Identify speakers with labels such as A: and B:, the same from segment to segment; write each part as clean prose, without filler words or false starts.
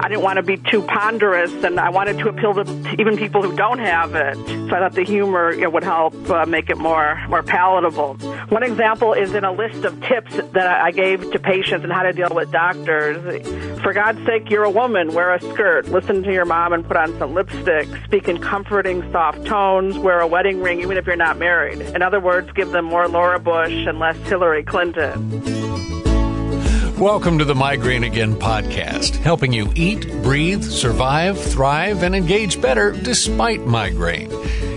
A: I didn't want to be too ponderous, and I wanted to appeal to even people who don't have it. So I thought the humor would help make it more palatable. One example is in a list of tips that I gave to patients on how to deal with doctors. For God's sake, you're a woman. Wear a skirt. Listen to your mom and put on some lipstick. Speak in comforting, soft tones. Wear a wedding ring, even if you're not married. In other words, give them more Laura Bush and less Hillary Clinton.
B: Welcome to the Migraine Again podcast, helping you eat, breathe, survive, thrive, and engage better despite migraine.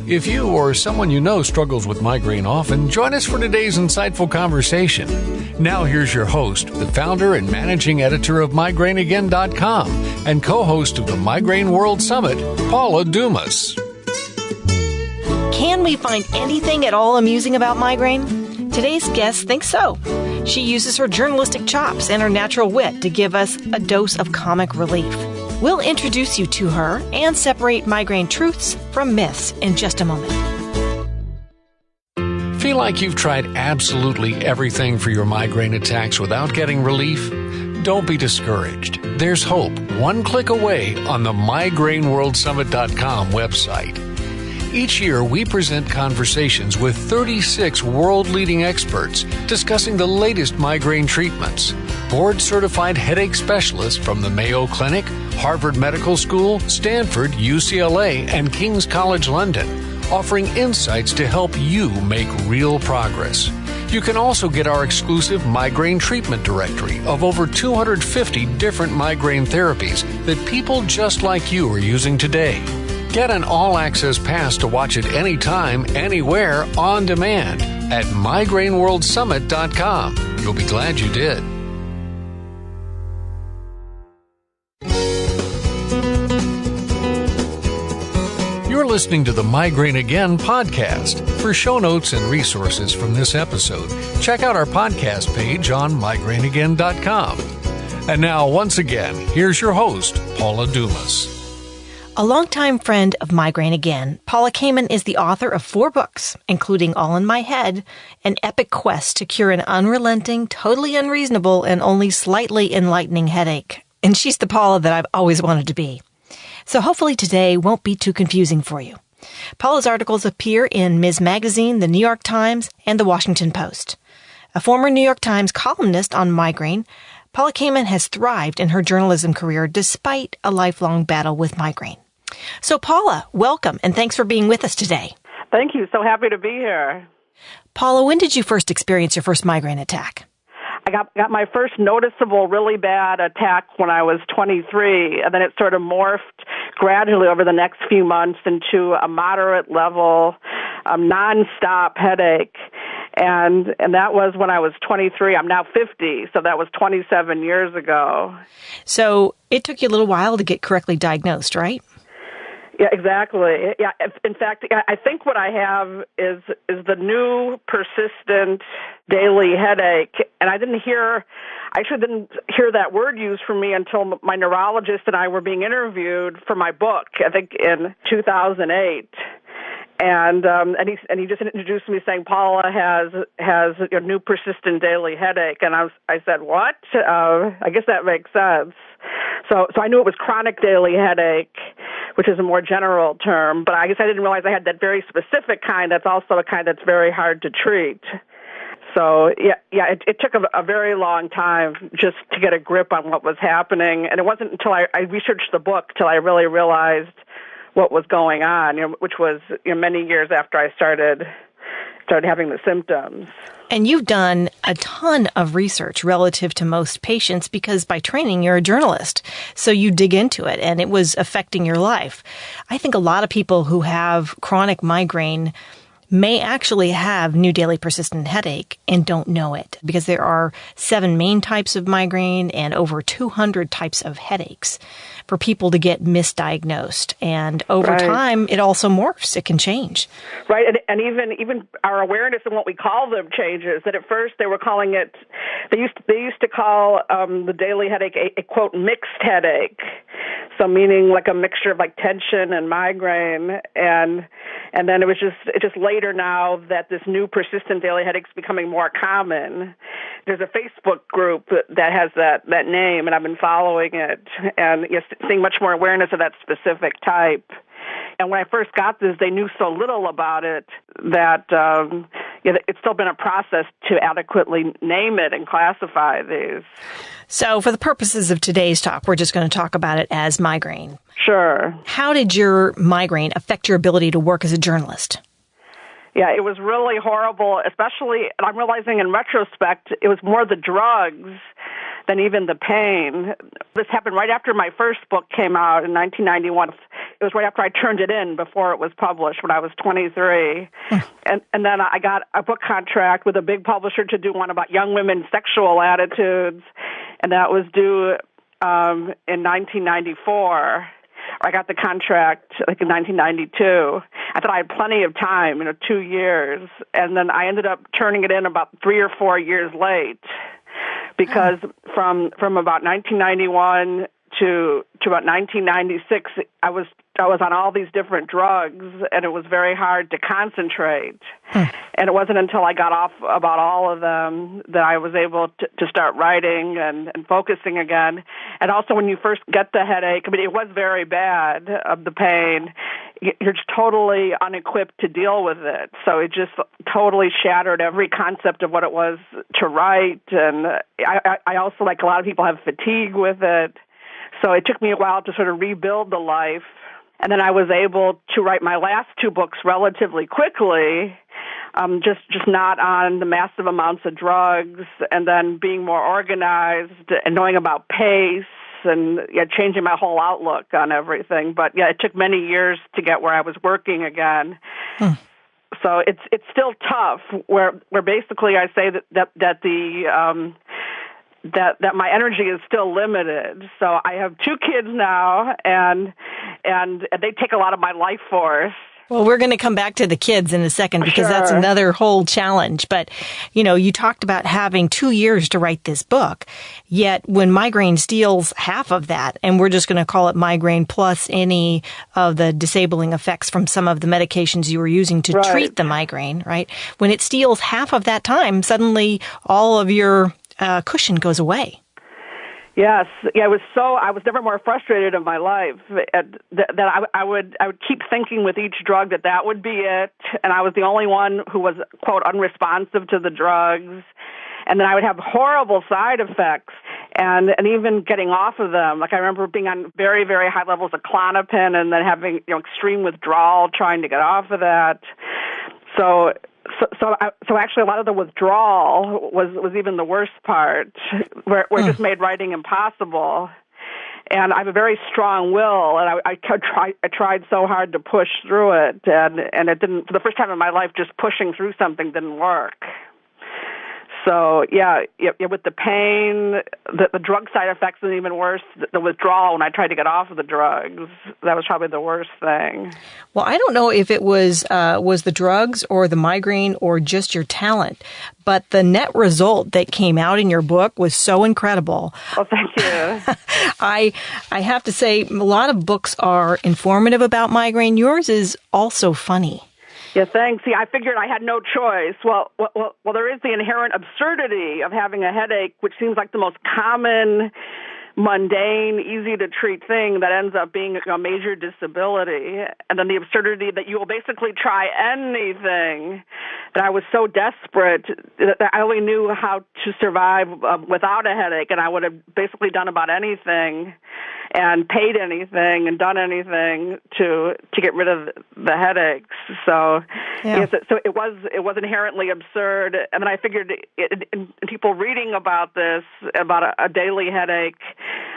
B: If you or someone you know struggles with migraine often, join us for today's insightful conversation. Now here's your host, the founder and managing editor of migraineagain.com and co-host of the Migraine World Summit, Paula Dumas.
C: Can we find anything at all amusing about migraine? Today's guest thinks so. She uses her journalistic chops and her natural wit to give us a dose of comic relief. We'll introduce you to her and separate migraine truths from myths in just a moment.
B: Feel like you've tried absolutely everything for your migraine attacks without getting relief? Don't be discouraged. There's hope one click away on the migraineworldsummit.com website. Each year, we present conversations with 36 world-leading experts discussing the latest migraine treatments. Board-certified headache specialists from the Mayo Clinic, Harvard Medical School, Stanford, UCLA, and King's College London, offering insights to help you make real progress. You can also get our exclusive migraine treatment directory of over 250 different migraine therapies that people just like you are using today. Get an all-access pass to watch it anytime, anywhere, on demand at migraineworldsummit.com. You'll be glad you did. You're listening to the Migraine Again podcast. For show notes and resources from this episode, check out our podcast page on migraineagain.com. And now, once again, here's your host, Paula Dumas.
C: A longtime friend of Migraine Again, Paula Kamen is the author of 4 books, including All in My Head, an epic quest to cure an unrelenting, totally unreasonable, and only slightly enlightening headache. And she's the Paula that I've always wanted to be. So hopefully today won't be too confusing for you. Paula's articles appear in Ms. Magazine, the New York Times, and the Washington Post. A former New York Times columnist on migraine, Paula Kamen has thrived in her journalism career despite a lifelong battle with migraine. So, Paula, welcome, and thanks for being with us today.
A: Thank you. So happy to be here.
C: Paula, when did you first experience your first migraine attack?
A: I got my first noticeable, really bad attack when I was 23, and then it sort of morphed gradually over the next few months into a moderate level, nonstop headache. And that was when I was 23. I'm now 50, so that was 27 years ago.
C: So it took you a little while to get correctly diagnosed, right?
A: Yeah, exactly. Yeah, in fact, I think what I have is the new persistent daily headache, and I actually didn't hear that word used for me until my neurologist and I were being interviewed for my book, I think in 2008. And he just introduced me saying Paula has a new persistent daily headache, and I said, what? I guess that makes sense. So I knew it was chronic daily headache, which is a more general term, but I guess I didn't realize I had that very specific kind. That's also a kind that's very hard to treat. So it took a very long time just to get a grip on what was happening, and it wasn't until I researched the book till I really realized what was going on, which was many years after I started having the symptoms.
C: And you've done a ton of research relative to most patients because by training, you're a journalist. So you dig into it and it was affecting your life. I think a lot of people who have chronic migraine may actually have new daily persistent headache and don't know it because there are 7 main types of migraine and over 200 types of headaches for people to get misdiagnosed. And over time, it also morphs. It can change.
A: Right. And even our awareness of what we call them changes. That at first they were calling it, they used to call the daily headache a quote, mixed headache. So meaning like a mixture of like tension and migraine, and then it's just later now that this new persistent daily headache is becoming more common. There's a Facebook group that has that name, and I've been following it and seeing much more awareness of that specific type. And when I first got this, they knew so little about it that it's still been a process to adequately name it and classify these.
C: So for the purposes of today's talk, we're just going to talk about it as migraine.
A: Sure.
C: How did your migraine affect your ability to work as a journalist?
A: Yeah, it was really horrible, especially, and I'm realizing in retrospect, it was more the drugs than even the pain. This happened right after my first book came out in 1991. It was right after I turned it in before it was published when I was 23. And then I got a book contract with a big publisher to do one about young women's sexual attitudes, and that was due in 1994. I got the contract like in 1992. I thought I had plenty of time, 2 years, and then I ended up turning it in about 3 or 4 years late because from about 1991 to about 1996, I was on all these different drugs, and it was very hard to concentrate. And it wasn't until I got off about all of them that I was able to start writing and focusing again. And also when you first get the headache, I mean, it was very bad, of the pain. You're just totally unequipped to deal with it. So it just totally shattered every concept of what it was to write. And I also, like a lot of people, have fatigue with it. So it took me a while to sort of rebuild the life. And then I was able to write my last 2 books relatively quickly, just not on the massive amounts of drugs, and then being more organized and knowing about pace and changing my whole outlook on everything. But it took many years to get where I was working again. So it's still tough. Where basically I say that my energy is still limited. So I have 2 kids now, and they take a lot of my life force.
C: Well, we're going to come back to the kids in a second because that's another whole challenge. But, you talked about having 2 years to write this book. Yet when migraine steals half of that, and we're just going to call it migraine plus any of the disabling effects from some of the medications you were using to treat the migraine, right? When it steals half of that time, suddenly all of your cushion goes away.
A: Yes, I was never more frustrated in my life that I would keep thinking with each drug that would be it, and I was the only one who was, quote, unresponsive to the drugs, and then I would have horrible side effects, and even getting off of them. Like I remember being on very, very high levels of Klonopin and then having extreme withdrawal trying to get off of that. So actually, a lot of the withdrawal was even the worst part, where it just made writing impossible. And I have a very strong will, and I tried so hard to push through it, and it didn't. For the first time in my life, just pushing through something didn't work. So with the pain, the drug side effects was even worse. The withdrawal when I tried to get off of the drugs, that was probably the worst thing.
C: Well, I don't know if it was the drugs or the migraine or just your talent, but the net result that came out in your book was so incredible.
A: Oh, thank you.
C: I have to say, a lot of books are informative about migraine. Yours is also funny.
A: Yeah, thanks. See, I figured I had no choice. Well, there is the inherent absurdity of having a headache, which seems like the most common, mundane, easy-to-treat thing that ends up being a major disability. And then the absurdity that you will basically try anything. That I was so desperate that I only knew how to survive without a headache, and I would have basically done about anything and paid anything and done anything to get rid of the headaches. So so it was inherently absurd. And then I figured in people reading about this, about a daily headache,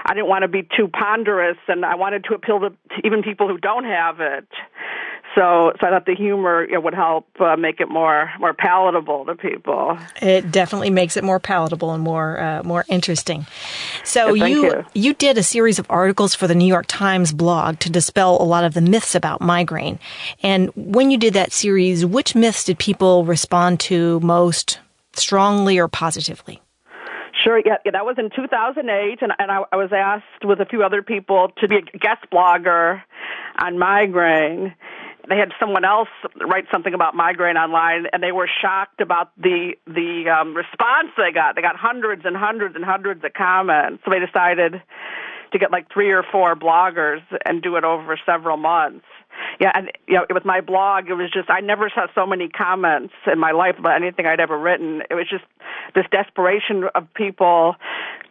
A: I didn't want to be too ponderous, and I wanted to appeal to even people who don't have it. So I thought the humor would help make it more palatable to people.
C: It definitely makes it more palatable and more interesting. So you did a series of articles for the New York Times blog to dispel a lot of the myths about migraine. And when you did that series, which myths did people respond to most strongly or positively?
A: Sure, yeah, that was in 2008, and I was asked with a few other people to be a guest blogger on Migraine. They had someone else write something about migraine online, and they were shocked about the response they got. They got hundreds and hundreds and hundreds of comments, so they decided to get like 3 or 4 bloggers and do it over several months. Yeah, and with my blog, it was just, I never saw so many comments in my life about anything I'd ever written. It was just this desperation of people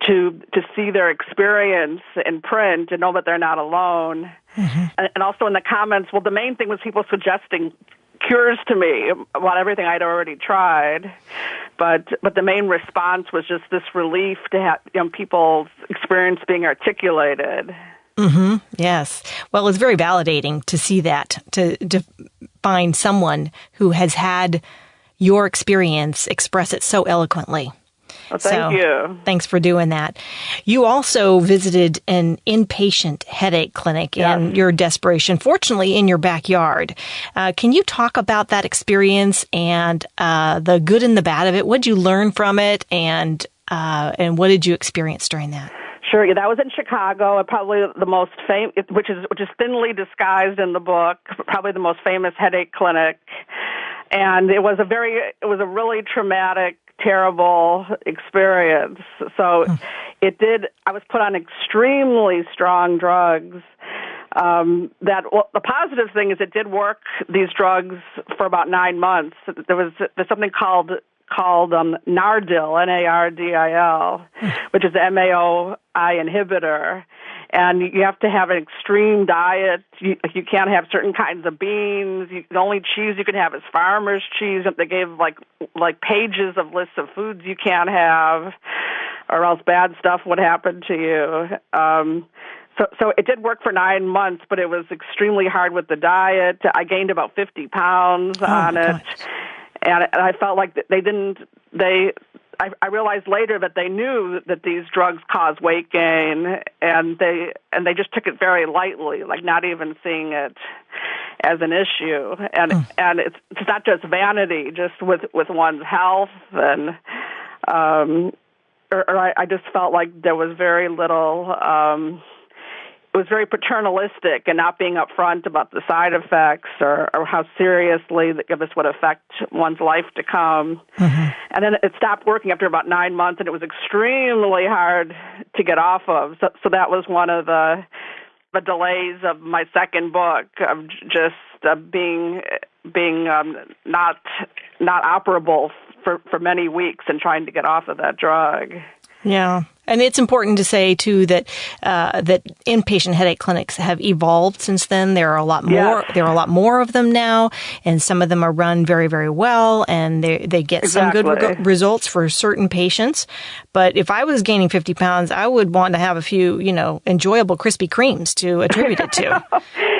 A: to see their experience in print and know that they're not alone. Mm-hmm. And also in the comments, well, the main thing was people suggesting cures to me about everything I'd already tried. But the main response was just this relief to have people's experience being articulated.
C: Mm-hmm. Yes. Well, it's very validating to see that, to find someone who has had your experience express it so eloquently.
A: Well, thank you.
C: Thanks for doing that. You also visited an inpatient headache clinic in your desperation, fortunately in your backyard. Can you talk about that experience and the good and the bad of it? What did you learn from it, and what did you experience during that?
A: Sure, yeah, that was in Chicago, probably the most famous, which is thinly disguised in the book, probably the most famous headache clinic. And it was a really traumatic, terrible experience. So I was put on extremely strong drugs. The positive thing is it did work, these drugs, for about 9 months. There's something called Nardil, Nardil, which is the MAOI inhibitor. And you have to have an extreme diet. You can't have certain kinds of beans. The only cheese you can have is farmer's cheese. They gave like pages of lists of foods you can't have, or else bad stuff would happen to you. So it did work for 9 months, but it was extremely hard with the diet. I gained about 50 pounds on it. And I felt like I realized later that they knew that these drugs cause weight gain, and they just took it very lightly, like not even seeing it as an issue. And it's not just vanity, just with one's health, and I just felt like there was very little. It was very paternalistic and not being upfront about the side effects or how seriously this would affect one's life to come. Mm-hmm. And then it stopped working after about 9 months, and it was extremely hard to get off of. So that was one of the delays of my second book, of just being not operable for many weeks and trying to get off of that drug.
C: Yeah. And it's important to say, too, that inpatient headache clinics have evolved since then. There are a lot more. Yes. There are a lot more of them now, and some of them are run very, very well, and they get some good results for certain patients. But if I was gaining 50 pounds, I would want to have a few, enjoyable Krispy Kremes to attribute it to.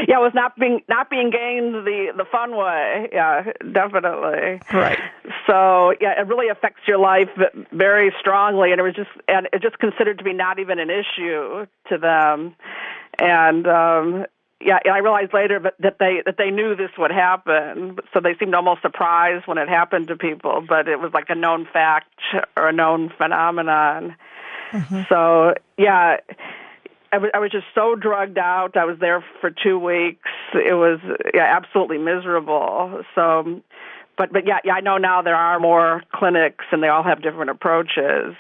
A: Yeah, it was not being gained the fun way. Yeah, definitely.
C: Right.
A: So yeah, it really affects your life very strongly, and it just considered to be not even an issue to them. And I realized later that they knew this would happen, so they seemed almost surprised when it happened to people. But it was like a known fact or a known phenomenon. Mm-hmm. So yeah. I was just so drugged out. I was there for 2 weeks. It was absolutely miserable. So, but I know now there are more clinics, and they all have different approaches.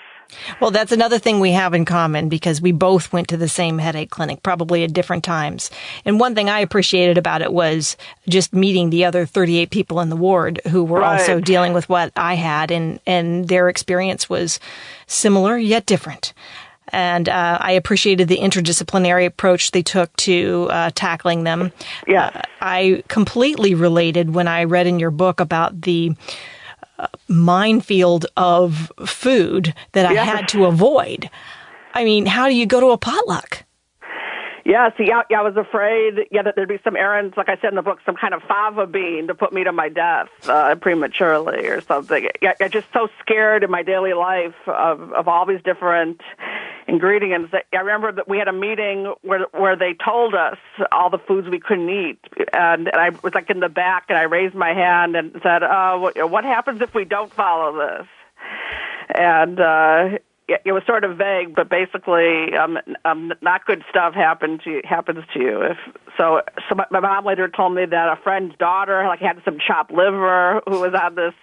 C: Well, that's another thing we have in common, because we both went to the same headache clinic, probably at different times. And one thing I appreciated about it was just meeting the other 38 people in the ward who were also dealing with what I had, and their experience was similar yet different. And I appreciated the interdisciplinary approach they took to tackling them. Yeah. I completely related when I read in your book about the minefield of food that I had to avoid. I mean, how do you go to a potluck?
A: Yeah, I was afraid, that there'd be some errands, like I said in the book, some kind of fava bean to put me to my death prematurely or something. I'm just so scared in my daily life of all these different ingredients. I remember that we had a meeting where they told us all the foods we couldn't eat, and I was like in the back, and I raised my hand and said, what happens if we don't follow this? And it was sort of vague, but basically, not good stuff happens to you. So my mom later told me that a friend's daughter had some chopped liver who was on this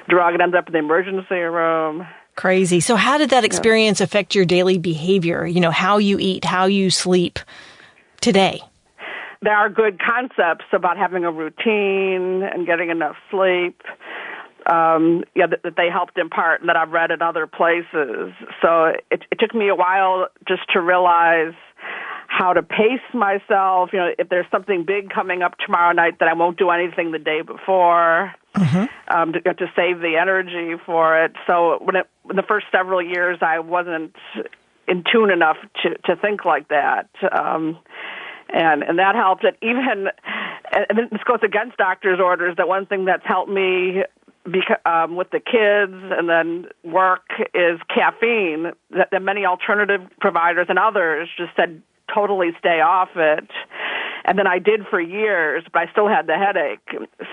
A: drug and ended up in the emergency room.
C: Crazy. So how did that experience affect your daily behavior? How you eat, how you sleep today?
A: There are good concepts about having a routine and getting enough sleep. That they helped impart and that I've read in other places. So it took me a while just to realize how to pace myself. If there's something big coming up tomorrow night, that I won't do anything the day before to save the energy for it. So in the first several years, I wasn't in tune enough to think like that. And that helped. And even, and this goes against doctor's orders, that one thing that's helped me with the kids and then work is caffeine, that many alternative providers and others just said totally stay off it. And then I did for years, but I still had the headache.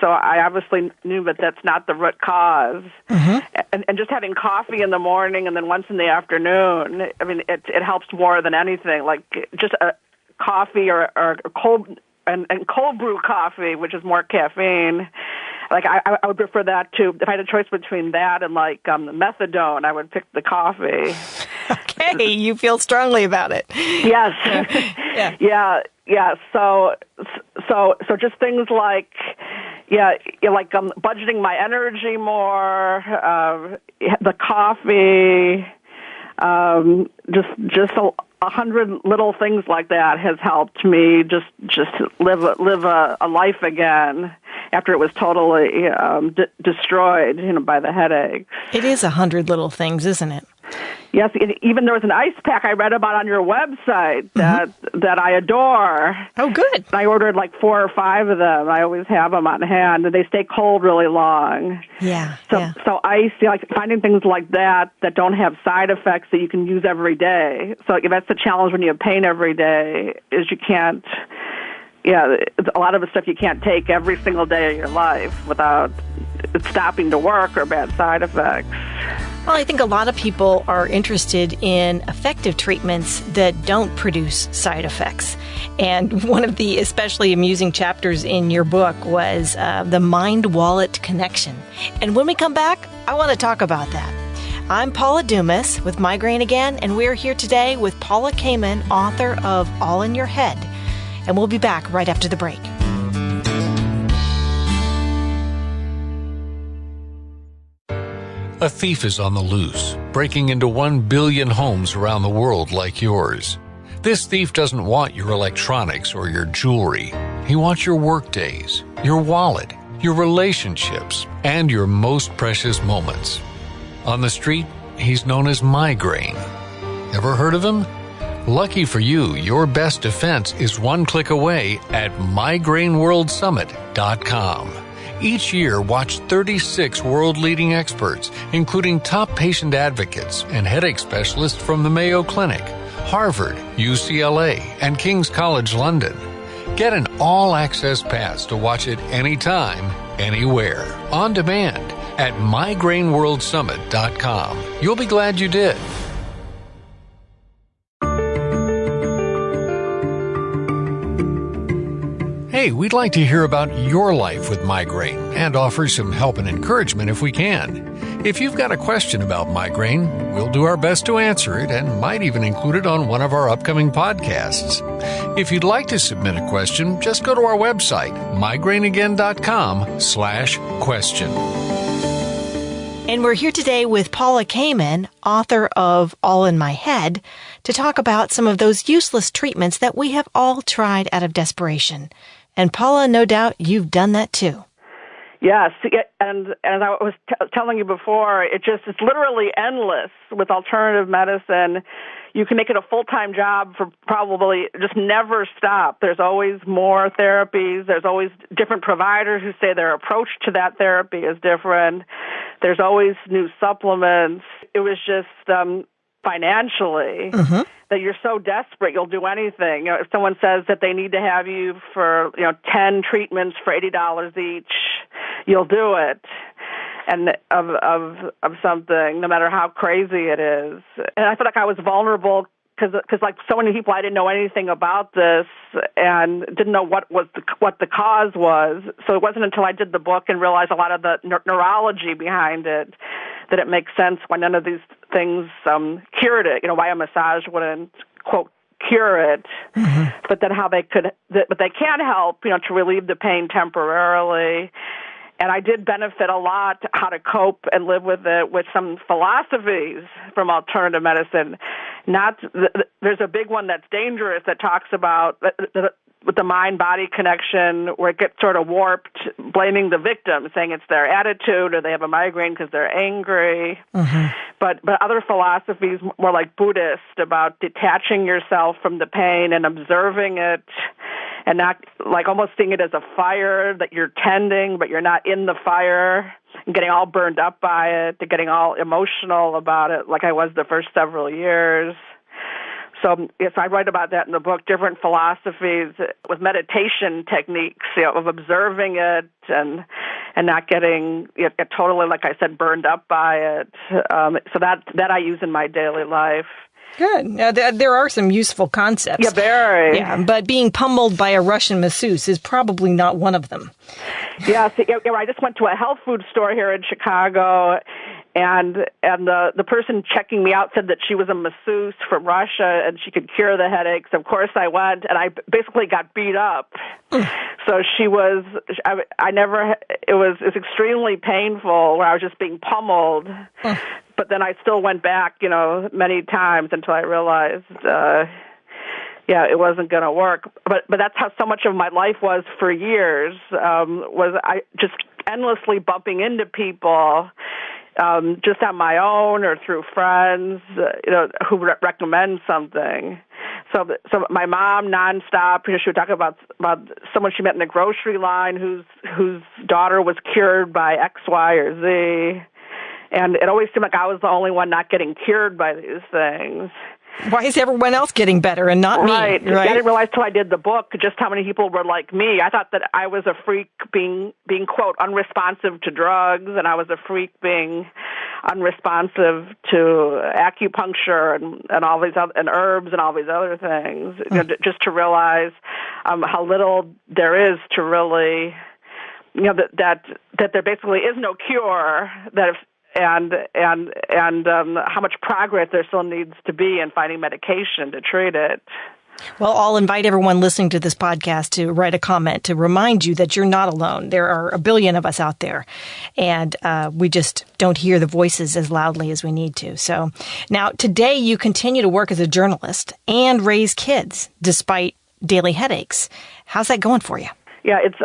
A: So I obviously knew that that's not the root cause. And just having coffee in the morning and then once in the afternoon, I mean, it helps more than anything. Like just a coffee or cold and cold brew coffee, which is more caffeine. Like I would prefer that too. If I had a choice between that and methadone, I would pick the coffee.
C: Okay, you feel strongly about it.
A: Yes. Yeah. So just things like budgeting my energy more, the coffee, just 100 little things like that has helped me just live a life again after it was totally destroyed, by the headache.
C: It is 100 little things, isn't it?
A: Yes, even there was an ice pack I read about on your website that I adore.
C: Oh, good.
A: I ordered 4 or 5 of them. I always have them on hand, and they stay cold really long.
C: Yeah.
A: So ice, finding things like that don't have side effects that you can use every day. So that's the challenge when you have pain every day, is you can't. Yeah, a lot of the stuff you can't take every single day of your life without stopping to work or bad side effects.
C: Well, I think a lot of people are interested in effective treatments that don't produce side effects. And one of the especially amusing chapters in your book was the mind-wallet connection. And when we come back, I want to talk about that. I'm Paula Dumas with Migraine Again, and we're here today with Paula Kamen, author of All in Your Head. And we'll be back right after the break.
B: A thief is on the loose, breaking into 1 billion homes around the world like yours. This thief doesn't want your electronics or your jewelry. He wants your work days, your wallet, your relationships, and your most precious moments. On the street, he's known as Migraine. Ever heard of him? Lucky for you, your best defense is one click away at migraineworldsummit.com. Each year, watch 36 world-leading experts, including top patient advocates and headache specialists from the Mayo Clinic, Harvard, UCLA, and King's College London. Get an all-access pass to watch it anytime, anywhere, on demand at migraineworldsummit.com. You'll be glad you did. Hey, we'd like to hear about your life with migraine and offer some help and encouragement if we can. If you've got a question about migraine, we'll do our best to answer it and might even include it on one of our upcoming podcasts. If you'd like to submit a question, just go to our website, migraineagain.com/question.
C: And we're here today with Paula Kamen, author of All in My Head, to talk about some of those useless treatments that we have all tried out of desperation. And Paula, no doubt you've done that too.
A: Yes, and as I was telling you before, it's literally endless with alternative medicine. You can make it a full-time job for probably just never stop. There's always more therapies. There's always different providers who say their approach to that therapy is different. There's always new supplements. It was just financially that you're so desperate you'll do anything. If someone says that they need to have you for 10 treatments for $80 each, you'll do it. and of something, no matter how crazy it is. And I feel like I was vulnerable because like so many people, I didn't know anything about this and didn't know what the cause was. So it wasn't until I did the book and realized a lot of the neurology behind it that it makes sense why none of these things cured it. You know, why a massage wouldn't, quote, cure it, but then how they could, but they can help, you know, to relieve the pain temporarily. And I did benefit a lot how to cope and live with it with some philosophies from alternative medicine. There's a big one that's dangerous that talks about with the mind-body connection where it gets sort of warped, blaming the victim, saying it's their attitude or they have a migraine because they're angry. But other philosophies, more like Buddhist, about detaching yourself from the pain and observing it and not like almost seeing it as a fire that you're tending, but you're not in the fire and getting all burned up by it, to getting all emotional about it like I was the first several years. So yes, I write about that in the book, different philosophies with meditation techniques, you know, of observing it and not getting totally, like I said, burned up by it. So that I use in my daily life.
C: Good. Now, there are some useful concepts.
A: Yeah, very.
C: Yeah, but being pummeled by a Russian masseuse is probably not one of them.
A: Yeah, I just went to a health food store here in Chicago, and the person checking me out said that she was a masseuse from Russia and she could cure the headaches. Of course, I went, and I basically got beat up. So she was. It was extremely painful where I was just being pummeled. But then I still went back, you know, many times until I realized, it wasn't going to work. But that's how so much of my life was for years, was I just endlessly bumping into people, just on my own or through friends, you know, who recommend something. So my mom nonstop, you know, she would talk about someone she met in the grocery line whose daughter was cured by X, Y, or Z. And it always seemed like I was the only one not getting cured by these things.
C: Why is everyone else getting better and not me?
A: Right. I didn't realize till I did the book just how many people were like me. I thought that I was a freak being quote, unresponsive to drugs, and I was a freak being unresponsive to acupuncture and all these other, and herbs and all these other things. You know, just to realize how little there is to really, you know, that there basically is no cure, that if and how much progress there still needs to be in finding medication to treat it.
C: Well, I'll invite everyone listening to this podcast to write a comment to remind you that you're not alone. There are a billion of us out there, and we just don't hear the voices as loudly as we need to. So now today you continue to work as a journalist and raise kids despite daily headaches. How's that going for you?
A: Yeah, it's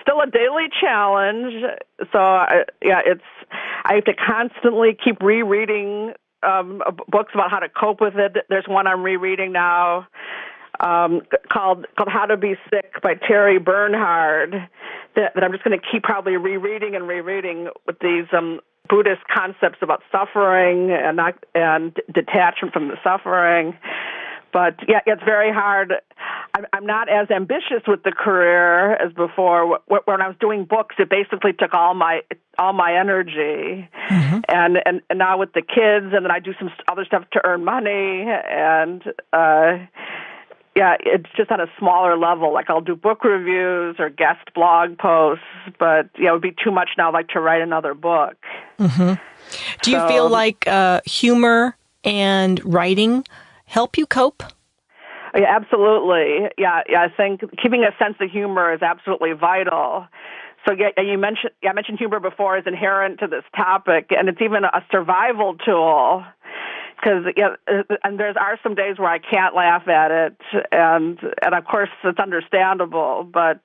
A: still a daily challenge. So I have to constantly keep rereading books about how to cope with it. There's one I'm rereading now called How to Be Sick by Terry Bernhard that I'm just going to keep probably rereading with these Buddhist concepts about suffering and detachment from the suffering. But yeah, it's very hard. I'm not as ambitious with the career as before. When I was doing books, it basically took all my energy, and now with the kids, and then I do some other stuff to earn money, and it's just on a smaller level. Like I'll do book reviews or guest blog posts, but it would be too much now. Like to write another book.
C: Do you feel like humor and writing help you cope?
A: Yeah, absolutely. Yeah, I think keeping a sense of humor is absolutely vital. So I mentioned humor before is inherent to this topic, and it's even a survival tool. Because and there are some days where I can't laugh at it, and of course it's understandable. But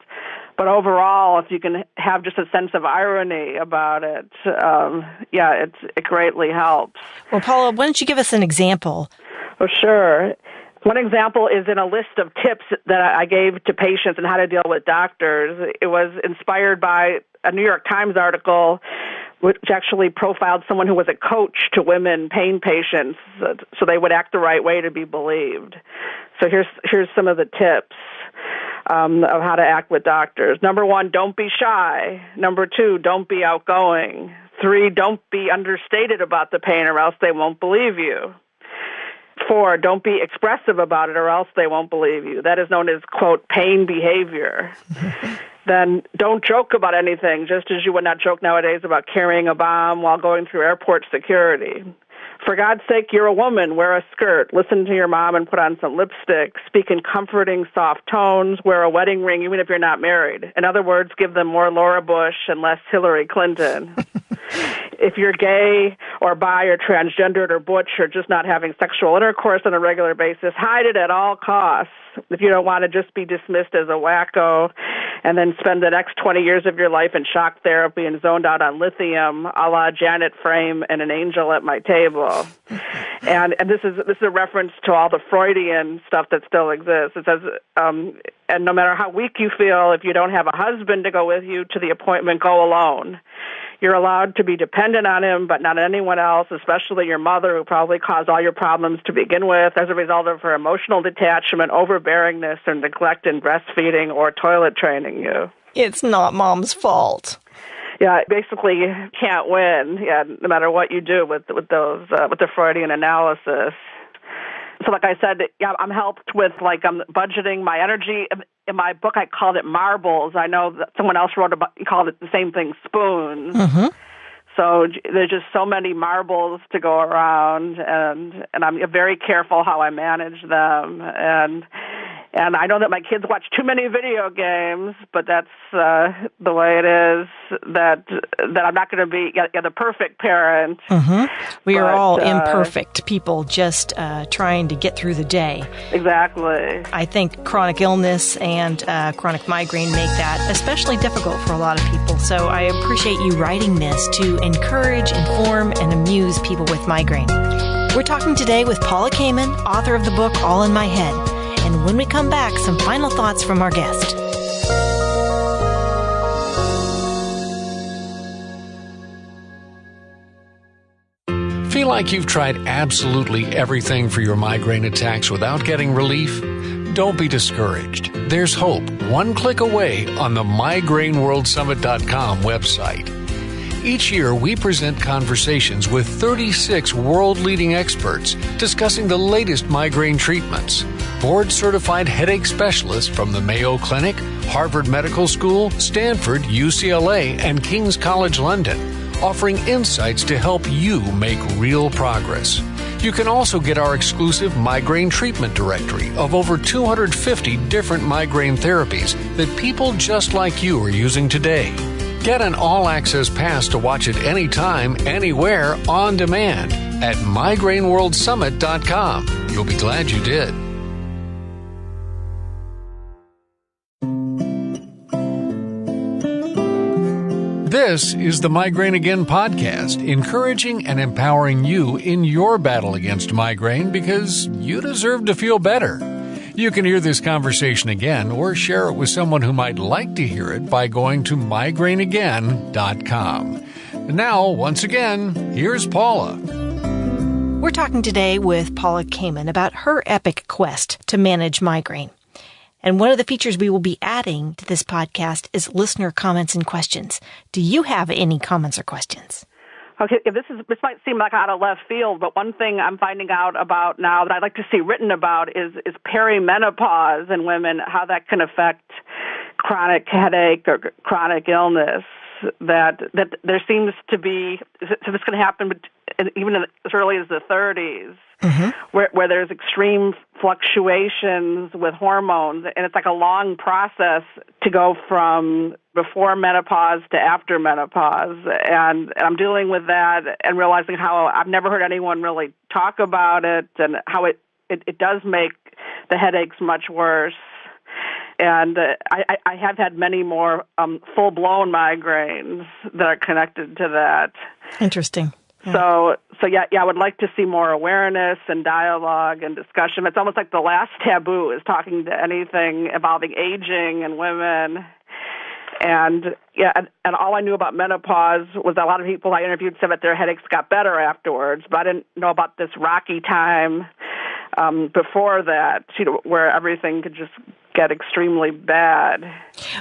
A: overall, if you can have just a sense of irony about it, it greatly helps.
C: Well, Paula, why don't you give us an example?
A: Oh, sure. One example is in a list of tips that I gave to patients on how to deal with doctors. It was inspired by a New York Times article which actually profiled someone who was a coach to women pain patients so they would act the right way to be believed. So here's some of the tips. of how to act with doctors. Number 1, don't be shy. Number 2, don't be outgoing. 3, don't be understated about the pain or else they won't believe you. 4, don't be expressive about it or else they won't believe you. That is known as, quote, pain behavior. Then don't joke about anything, just as you would not joke nowadays about carrying a bomb while going through airport security. For God's sake, you're a woman, wear a skirt, listen to your mom and put on some lipstick, speak in comforting, soft tones, wear a wedding ring even if you're not married. In other words, give them more Laura Bush and less Hillary Clinton. If you're gay or bi or transgendered or butch or just not having sexual intercourse on a regular basis, hide it at all costs. If you don't want to just be dismissed as a wacko and then spend the next 20 years of your life in shock therapy and zoned out on lithium, a la Janet Frame and An Angel at My Table. And this is a reference to all the Freudian stuff that still exists. It says, and no matter how weak you feel, if you don't have a husband to go with you to the appointment, go alone. You're allowed to be dependent on him, but not anyone else, especially your mother, who probably caused all your problems to begin with as a result of her emotional detachment, overbearingness, or neglect in breastfeeding or toilet training you.
C: It's not mom's fault.
A: Yeah, basically you can't win. Yeah, no matter what you do with the Freudian analysis. So like I said, yeah, I'm helped with budgeting my energy. In my book, I called it marbles. I know that someone else called it the same thing, spoons. Mm-hmm. So there's just so many marbles to go around, and I'm very careful how I manage them. And I know that my kids watch too many video games, but that's the way it is. That I'm not going to be the perfect parent.
C: Mm-hmm. We are all imperfect people, just trying to get through the day.
A: Exactly.
C: I think chronic illness and chronic migraine make that especially difficult for a lot of people. So I appreciate you writing this to encourage, inform, and amuse people with migraine. We're talking today with Paula Kamen, author of the book All in My Head. And when we come back, some final thoughts from our guest.
B: Feel like you've tried absolutely everything for your migraine attacks without getting relief? Don't be discouraged. There's hope one click away on the migraineworldsummit.com website. Each year, we present conversations with 36 world-leading experts discussing the latest migraine treatments. Board-certified headache specialists from the Mayo Clinic, Harvard Medical School, Stanford, UCLA, and King's College London, offering insights to help you make real progress. You can also get our exclusive migraine treatment directory of over 250 different migraine therapies that people just like you are using today. Get an all-access pass to watch it anytime, anywhere, on demand at migraineworldsummit.com. You'll be glad you did. This is the Migraine Again podcast, encouraging and empowering you in your battle against migraine because you deserve to feel better. You can hear this conversation again or share it with someone who might like to hear it by going to migraineagain.com. Now, once again, here's Paula.
C: We're talking today with Paula Kamen about her epic quest to manage migraine. And one of the features we will be adding to this podcast is listener comments and questions. Do you have any comments or questions?
A: Okay, this might seem like out of left field, but one thing I'm finding out about now that I'd like to see written about is perimenopause in women, how that can affect chronic headache or chronic illness. That there seems to be, so this can happen even as early as the 30s, mm-hmm. where there's extreme fluctuations with hormones, and it's like a long process to go from before menopause to after menopause. And I'm dealing with that and realizing how I've never heard anyone really talk about it and how it does make the headaches much worse. And I have had many more full-blown migraines that are connected to that.
C: Interesting. Yeah.
A: So I would like to see more awareness and dialogue and discussion. It's almost like the last taboo is talking to anything involving aging and women. And all I knew about menopause was a lot of people I interviewed said that their headaches got better afterwards, but I didn't know about this rocky time before that, where everything could just get extremely bad.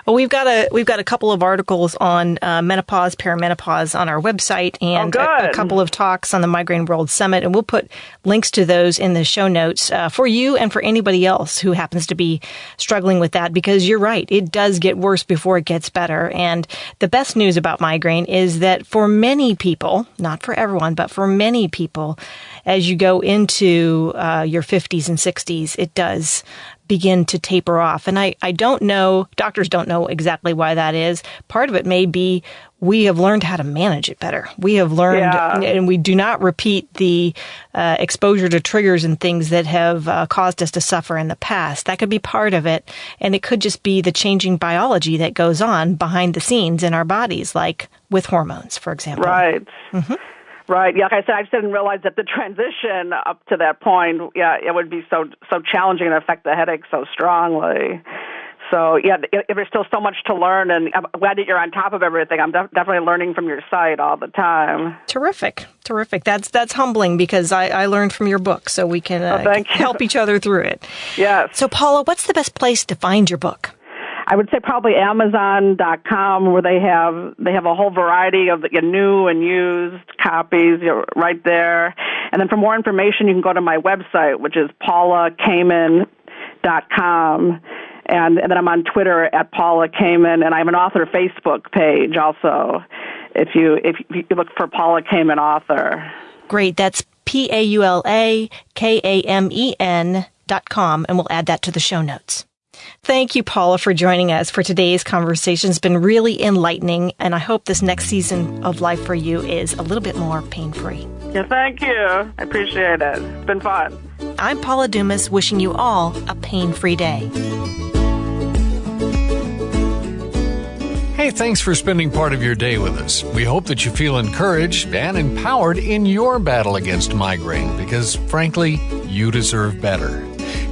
C: Well, we've got a couple of articles on menopause, perimenopause on our website, and a couple of talks on the Migraine World Summit, and we'll put links to those in the show notes for you and for anybody else who happens to be struggling with that, because you're right, it does get worse before it gets better. And the best news about migraine is that for many people, not for everyone, but for many people, as you go into your 50s and 60s, it does begin to taper off. And I don't know, doctors don't know exactly why that is. Part of it may be we have learned how to manage it better. We have learned, and we do not repeat the exposure to triggers and things that have caused us to suffer in the past. That could be part of it. And it could just be the changing biology that goes on behind the scenes in our bodies, like with hormones, for example.
A: Right.
C: Mm-hmm.
A: Right. Yeah, like I said, I just didn't realize that the transition up to that point, it would be so challenging and affect the headache so strongly. So, there's still so much to learn, and I'm glad that you're on top of everything. I'm definitely learning from your site all the time.
C: Terrific. That's humbling, because I learned from your book, so we can help each other through it.
A: Yes.
C: So, Paula, what's the best place to find your book?
A: I would say probably Amazon.com, where they have a whole variety of new and used copies right there. And then for more information, you can go to my website, which is paulakamen.com. And then I'm on Twitter at Paula Kamen, and I have an author Facebook page also, if you look for Paula Kamen author.
C: Great. That's PaulaKamen.com, and we'll add that to the show notes. Thank you, Paula, for joining us for today's conversation. It's been really enlightening, and I hope this next season of life for you is a little bit more pain-free.
A: Yeah, thank you. I appreciate it. It's been fun.
C: I'm Paula Dumas, wishing you all a pain-free day.
B: Hey, thanks for spending part of your day with us. We hope that you feel encouraged and empowered in your battle against migraine, because, frankly, you deserve better.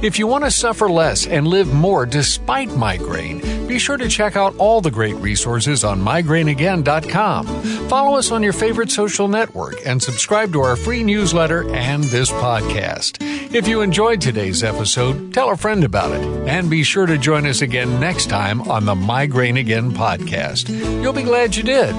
B: If you want to suffer less and live more despite migraine, be sure to check out all the great resources on migraineagain.com. Follow us on your favorite social network and subscribe to our free newsletter and this podcast. If you enjoyed today's episode, tell a friend about it, and be sure to join us again next time on the Migraine Again podcast. You'll be glad you did.